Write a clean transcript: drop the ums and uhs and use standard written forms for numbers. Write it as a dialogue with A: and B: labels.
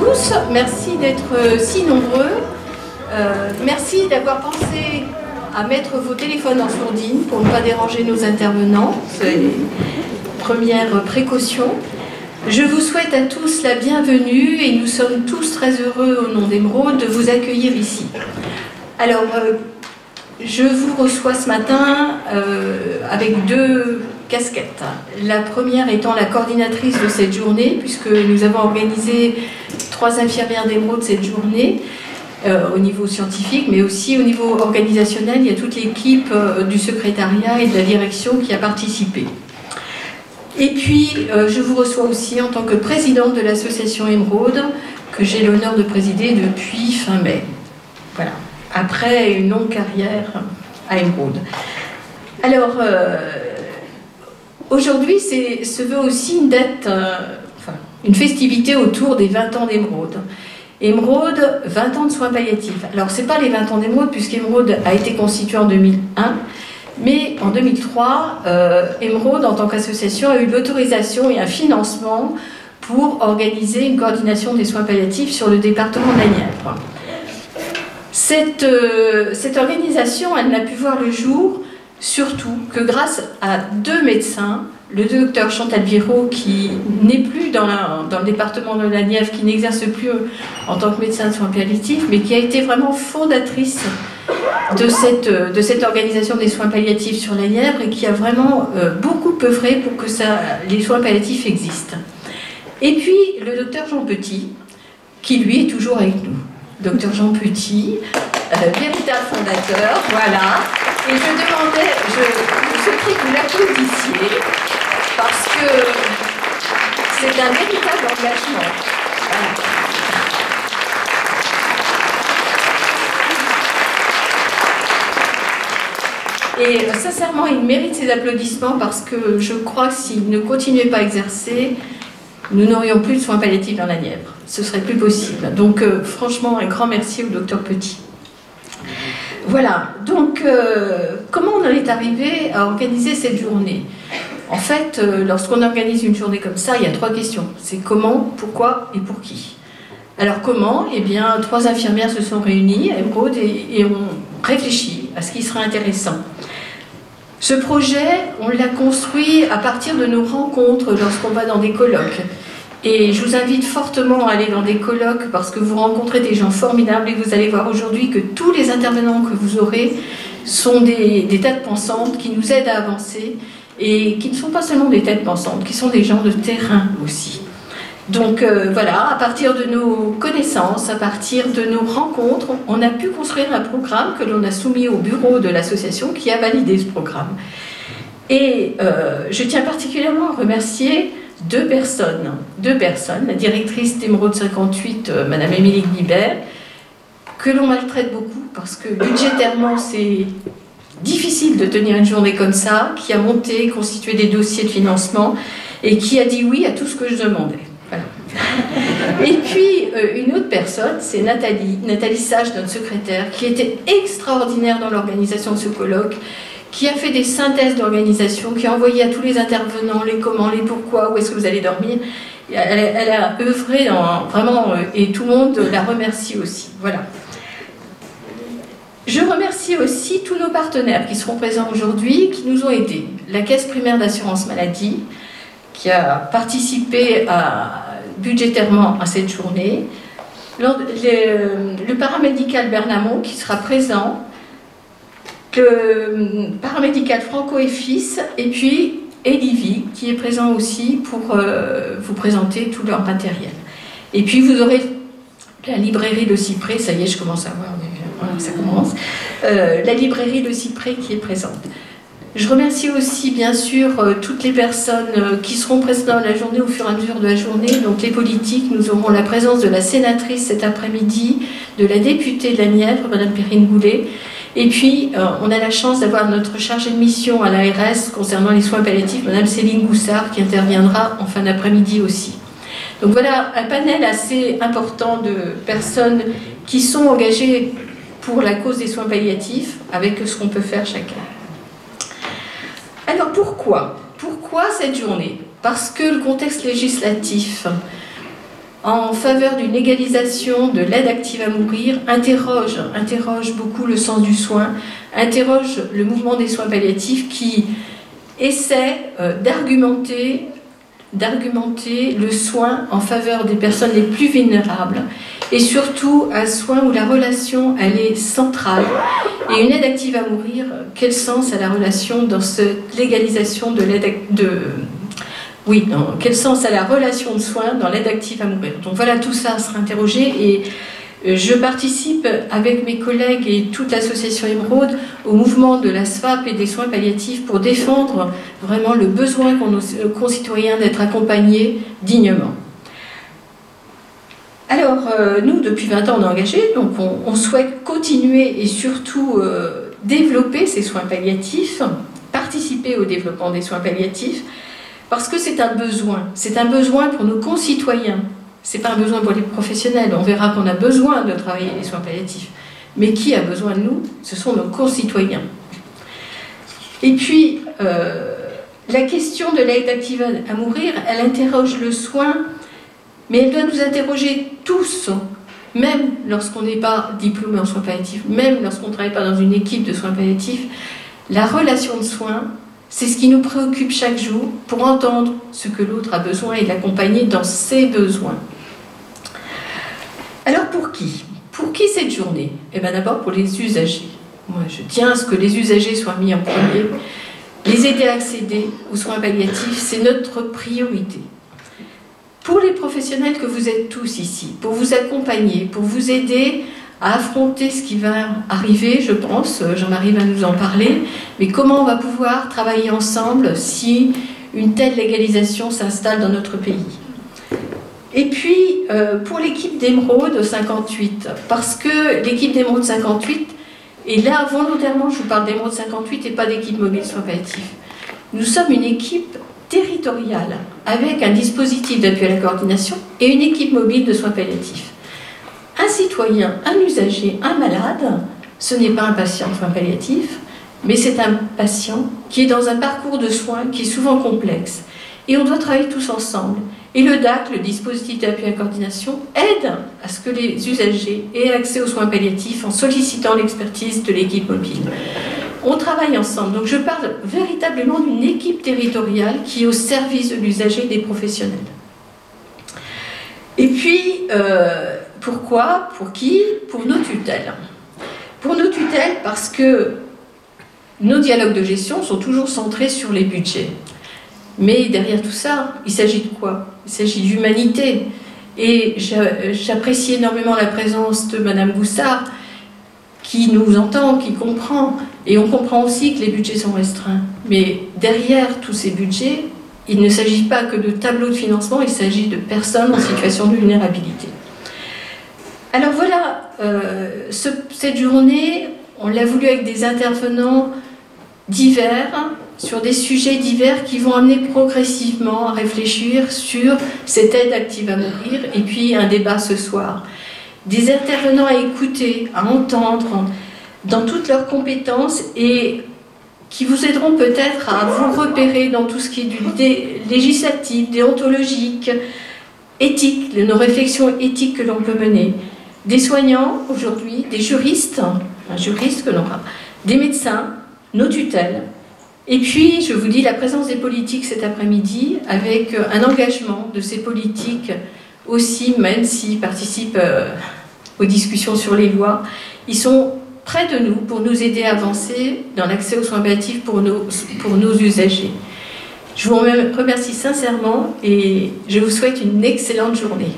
A: tous, merci d'être si nombreux. Merci d'avoir pensé à mettre vos téléphones en sourdine pour ne pas déranger nos intervenants. C'est les premières précautions. Je vous souhaite à tous la bienvenue et nous sommes tous très heureux au nom d'Emeraude de vous accueillir ici. Alors, je vous reçois ce matin avec deux casquettes. La première étant la coordinatrice de cette journée, puisque nous avons organisé 3 infirmières d'Emeraude cette journée, au niveau scientifique, mais aussi au niveau organisationnel. Il y a toute l'équipe du secrétariat et de la direction qui a participé. Et puis, je vous reçois aussi en tant que présidente de l'association Emeraude, que j'ai l'honneur de présider depuis fin mai. Voilà, après une longue carrière à Emeraude. Alors, aujourd'hui, se veut aussi une date, une festivité autour des 20 ans d'Emeraude. Emeraude, 20 ans de soins palliatifs. Alors, ce n'est pas les 20 ans d'Emeraude, puisqu'Emeraude a été constituée en 2001, mais en 2003, Emeraude, en tant qu'association, a eu l'autorisation et un financement pour organiser une coordination des soins palliatifs sur le département de la Nièvre. Cette organisation, elle n'a pu voir le jour, surtout que grâce à 2 médecins, le docteur Chantal Viraud, qui n'est plus dans le département de la Nièvre, qui n'exerce plus en tant que médecin de soins palliatifs, mais qui a été vraiment fondatrice de cette organisation des soins palliatifs sur la Nièvre et qui a vraiment beaucoup œuvré pour que les soins palliatifs existent. Et puis le docteur Jean Petit, qui lui est toujours avec nous. Docteur Jean Petit, véritable fondateur, voilà. Et je demandais, je prie que vous l'applaudissiez, parce que c'est un véritable engagement. Voilà. Et sincèrement, il mérite ses applaudissements parce que je crois que s'il ne continuait pas à exercer, nous n'aurions plus de soins palliatifs dans la Nièvre. Ce serait plus possible. Donc franchement, un grand merci au docteur Petit. Voilà, donc comment on en est arrivé à organiser cette journée? En fait, lorsqu'on organise une journée comme ça, il y a 3 questions. C'est comment, pourquoi et pour qui. Alors comment? Eh bien, 3 infirmières se sont réunies à Emeraude et ont réfléchi à ce qui serait intéressant. Ce projet, on l'a construit à partir de nos rencontres lorsqu'on va dans des colloques. Et je vous invite fortement à aller dans des colloques parce que vous rencontrez des gens formidables et vous allez voir aujourd'hui que tous les intervenants que vous aurez sont des têtes pensantes qui nous aident à avancer et qui ne sont pas seulement des têtes pensantes, qui sont des gens de terrain aussi. Donc voilà, à partir de nos connaissances, à partir de nos rencontres, on a pu construire un programme que l'on a soumis au bureau de l'association qui a validé ce programme. Et je tiens particulièrement à remercier 2 personnes, la directrice d'Emeraude 58, Madame Émilie Guibert, que l'on maltraite beaucoup parce que budgétairement c'est difficile de tenir une journée comme ça, qui a monté, constitué des dossiers de financement et qui a dit oui à tout ce que je demandais. Voilà. Et puis une autre personne, c'est Nathalie Sage, notre secrétaire, qui était extraordinaire dans l'organisation de ce colloque, qui a fait des synthèses d'organisation, qui a envoyé à tous les intervenants les comment, les pourquoi, où est-ce que vous allez dormir. Elle a œuvré vraiment, et tout le monde la remercie aussi. Voilà. Je remercie aussi tous nos partenaires qui seront présents aujourd'hui, qui nous ont aidés. La Caisse primaire d'assurance maladie, qui a participé budgétairement à cette journée. Le paramédical Bernamont, qui sera présent. Le paramédical Franco et Fils, et puis Elivie, qui est présent aussi pour vous présenter tout leur matériel. Et puis vous aurez la librairie Le Cyprès, ça y est, je commence à voir, voilà, ça commence. La librairie Le Cyprès qui est présente. Je remercie aussi, bien sûr, toutes les personnes qui seront présentes dans la journée au fur et à mesure de la journée. Donc les politiques, nous aurons la présence de la sénatrice cet après-midi, de la députée de la Nièvre, Madame Perrine Goulet. Et puis, on a la chance d'avoir notre chargée de mission à l'ARS concernant les soins palliatifs, Madame Céline Goussard, qui interviendra en fin d'après-midi aussi. Donc voilà, un panel assez important de personnes qui sont engagées pour la cause des soins palliatifs, avec ce qu'on peut faire chacun. Alors pourquoi cette journée? Parce que le contexte législatif en faveur d'une légalisation de l'aide active à mourir interroge beaucoup le sens du soin, interroge le mouvement des soins palliatifs qui essaie d'argumenter le soin en faveur des personnes les plus vulnérables et surtout un soin où la relation elle est centrale et une aide active à mourir, quel sens a la relation dans cette légalisation de l'aide quel sens a la relation de soins dans l'aide active à mourir. Donc voilà, tout ça sera interrogé et je participe avec mes collègues et toute l'association Émeraude au mouvement de la SFAP et des soins palliatifs pour défendre vraiment le besoin qu'ont nos concitoyens d'être accompagnés dignement. Alors, nous, depuis 20 ans, on est engagés, donc on souhaite continuer et surtout développer ces soins palliatifs, participer au développement des soins palliatifs, parce que c'est un besoin pour nos concitoyens. Ce n'est pas un besoin pour les professionnels, on verra qu'on a besoin de travailler les soins palliatifs. Mais qui a besoin de nous? Ce sont nos concitoyens. Et puis, la question de l'aide active à mourir, elle interroge le soin, mais elle doit nous interroger tous, même lorsqu'on n'est pas diplômé en soins palliatifs, même lorsqu'on ne travaille pas dans une équipe de soins palliatifs. La relation de soins, c'est ce qui nous préoccupe chaque jour pour entendre ce que l'autre a besoin et l'accompagner dans ses besoins. Alors pour qui? Pour qui cette journée? Eh bien d'abord pour les usagers. Moi je tiens à ce que les usagers soient mis en premier. Les aider à accéder aux soins palliatifs, c'est notre priorité. Pour les professionnels que vous êtes tous ici, pour vous accompagner, pour vous aider à affronter ce qui va arriver, je pense, Jean-Marie va nous en parler, mais comment on va pouvoir travailler ensemble si une telle légalisation s'installe dans notre pays. Et puis, pour l'équipe d'Émeraude 58, parce que l'équipe d'Émeraude 58, et là, volontairement, je vous parle d'Émeraude 58 et pas d'équipe mobile soins palliatifs, nous sommes une équipe territoriale, avec un dispositif d'appui à la coordination et une équipe mobile de soins palliatifs. Un citoyen, un usager, un malade, ce n'est pas un patient de soins palliatifs, mais c'est un patient qui est dans un parcours de soins qui est souvent complexe. Et on doit travailler tous ensemble. Et le DAC, le dispositif d'appui à la coordination, aide à ce que les usagers aient accès aux soins palliatifs en sollicitant l'expertise de l'équipe mobile. On travaille ensemble. Donc je parle véritablement d'une équipe territoriale qui est au service de l'usager et des professionnels. Et puis, pourquoi? Pour qui? Pour nos tutelles. Pour nos tutelles, parce que nos dialogues de gestion sont toujours centrés sur les budgets. Mais derrière tout ça, il s'agit de quoi? Il s'agit d'humanité. Et j'apprécie énormément la présence de Madame Boussard, qui nous entend, qui comprend. Et on comprend aussi que les budgets sont restreints. Mais derrière tous ces budgets, il ne s'agit pas que de tableaux de financement, il s'agit de personnes en situation de vulnérabilité. Alors voilà, cette journée, on l'a voulu avec des intervenants divers, sur des sujets divers qui vont amener progressivement à réfléchir sur cette aide active à mourir, et puis un débat ce soir. Des intervenants à écouter, à entendre, dans toutes leurs compétences, et qui vous aideront peut-être à vous repérer dans tout ce qui est du législatif, déontologique, éthique, nos réflexions éthiques que l'on peut mener. Des soignants aujourd'hui, des juristes, un juriste que l'on a, des médecins, nos tutelles, et puis je vous dis la présence des politiques cet après-midi avec un engagement de ces politiques aussi, même s'ils participent aux discussions sur les lois, ils sont près de nous pour nous aider à avancer dans l'accès aux soins palliatifs pour nos usagers. Je vous remercie sincèrement et je vous souhaite une excellente journée.